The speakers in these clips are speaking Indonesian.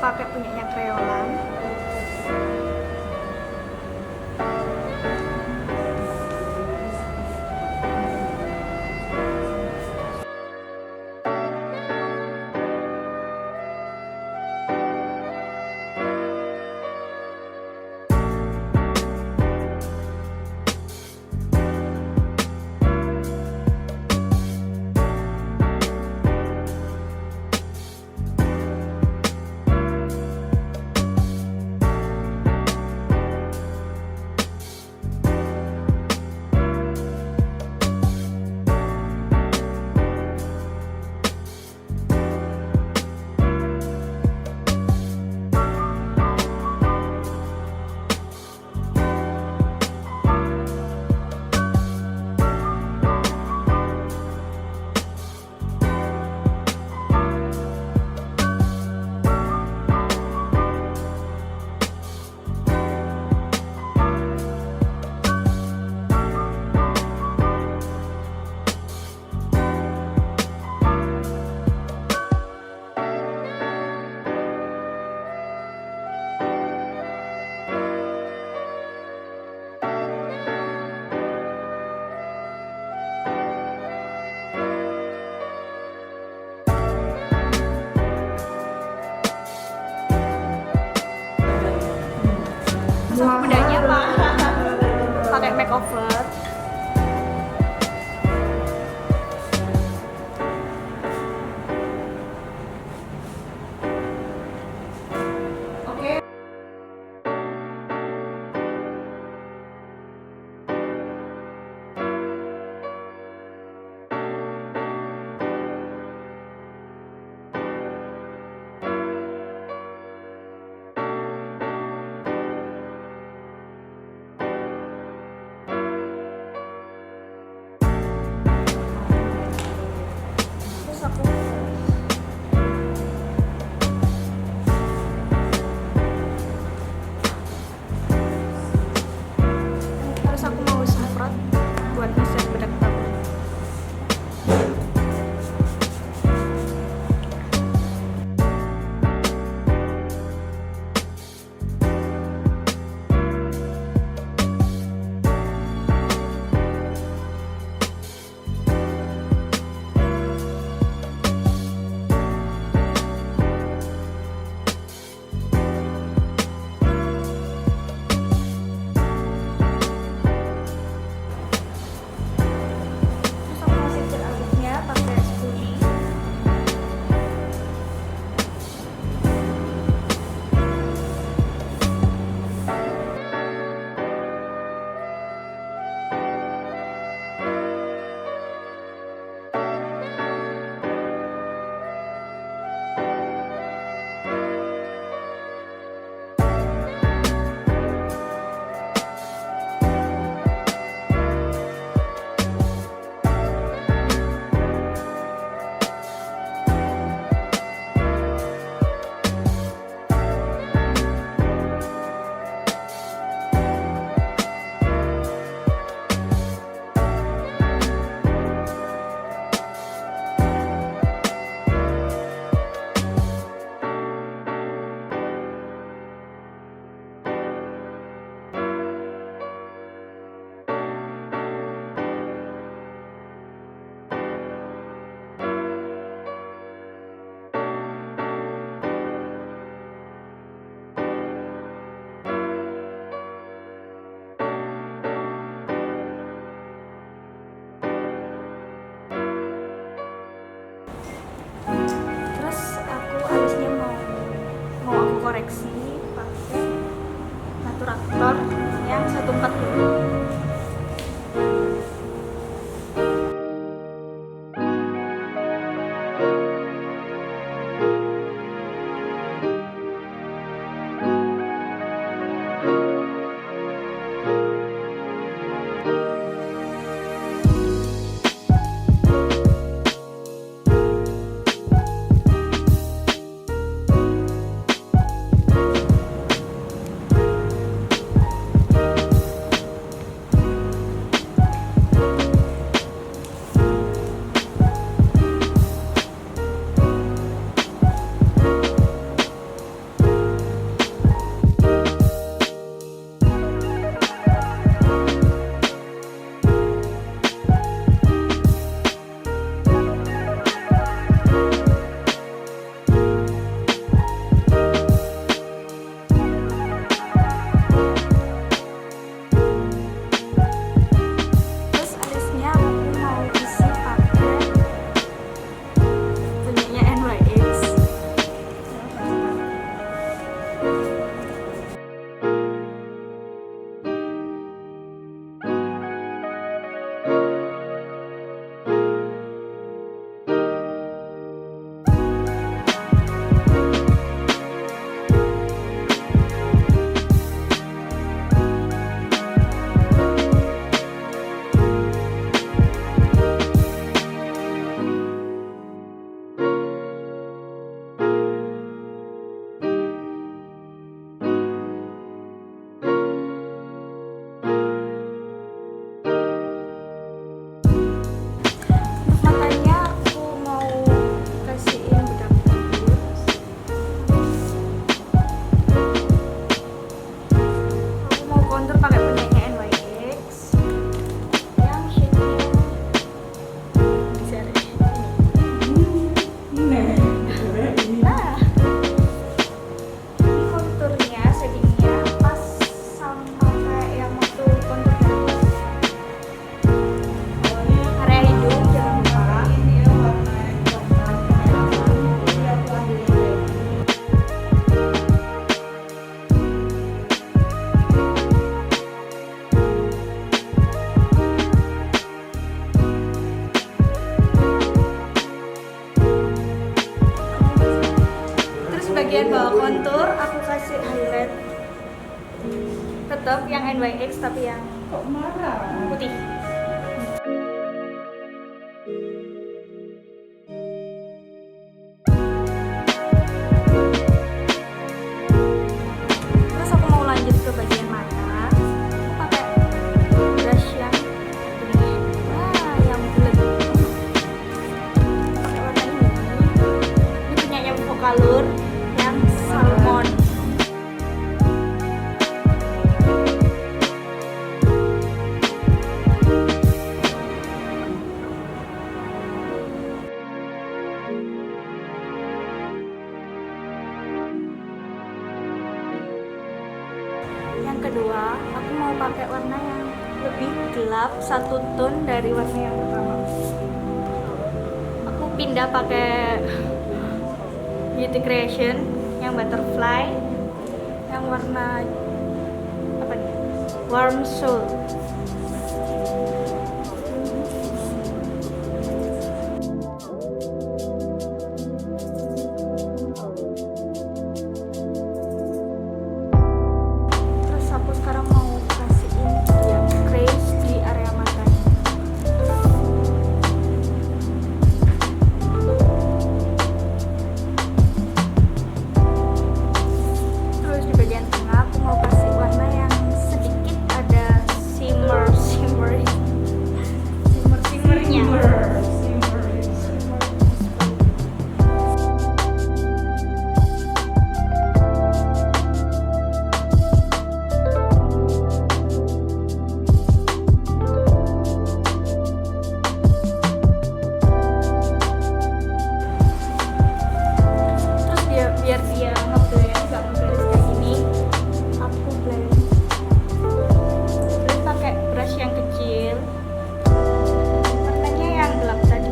pakai punyanya kreolan. bagian bawah kontur aku kasih highlight. Tetap yang NYX tapi yang putih. Terus aku mau lanjut ke bagian mata. Aku pakai brush yang ini. Wah, yang bulat. Pakai warna ini. Ini punyanya Color yang salmon. Yang kedua, aku mau pakai warna yang lebih gelap, satu tone dari warna yang pertama. Aku pindah pakai Beauty Creation yang butterfly, yang warna apa nih? Warm soul. Terus aku sekarang mau kasihin yang crease di area matanya. Terus di bagian tengah aku mau kasih warna yang sedikit ada shimmernya. Terus biar dia ngeblend, nggak ngeblend kayak gini, aku blend pakai brush yang kecil, warnanya yang gelap tadi.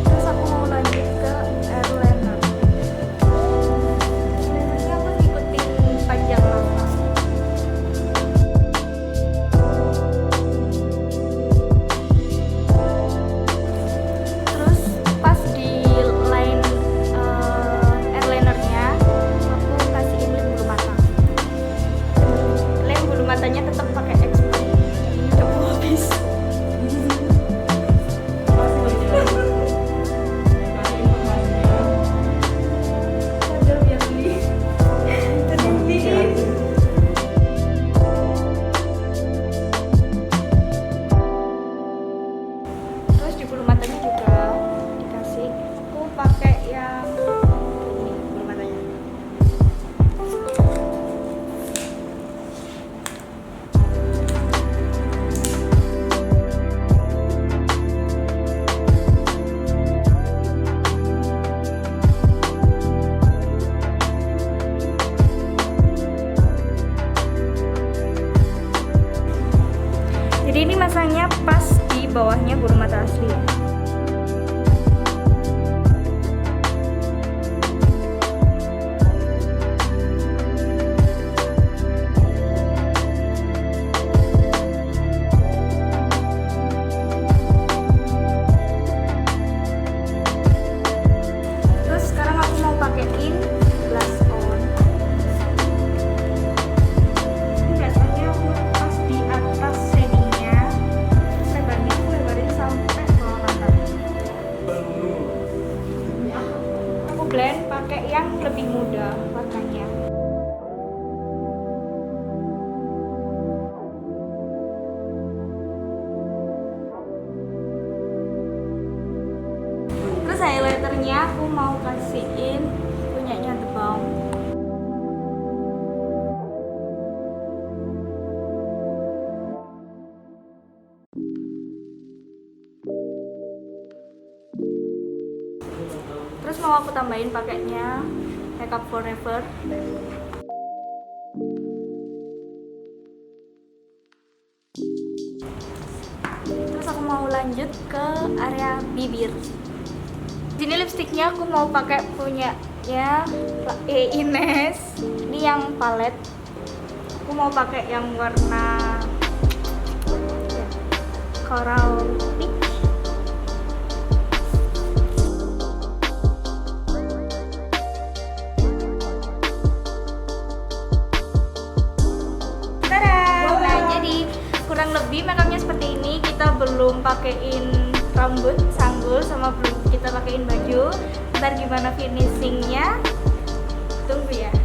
Terus aku mau lanjut ke eyeliner. Eyelinernya aku ngikutin panjang mata. Terus pas di line eyelinernya aku kasihin lem bulu mata. Lem bulu matanya tetap pakai expert. Udah mau habis. Udah biar beli. Jadi beliin. Terus di bulu matanya juga dikasih. Aku pakai yang ini bulu matanya. Jadi ini masangnya pas di bawahnya bulu mata asli. Terus sekarang aku mau pakein blush on. Ini blush onnya aku pas di atas shadingnya. Terus lebarnya aku lebarin sampai bawah mata. Aku blend pakai yang lebih muda warnanya. Terus highlighternya aku mau kasihin punyanya The Balm. Terus mau aku tambahin pakainya Makeup Forever. Terus aku mau lanjut ke area bibir. Ini lipstiknya aku mau pakai punyanya Ines. Ini yang palet. Aku mau pakai yang warna coral peach. kurang lebih makeupnya seperti ini. Kita belum pakein rambut, sanggul, sama belum kita pakein baju. Ntar gimana finishingnya, tunggu ya.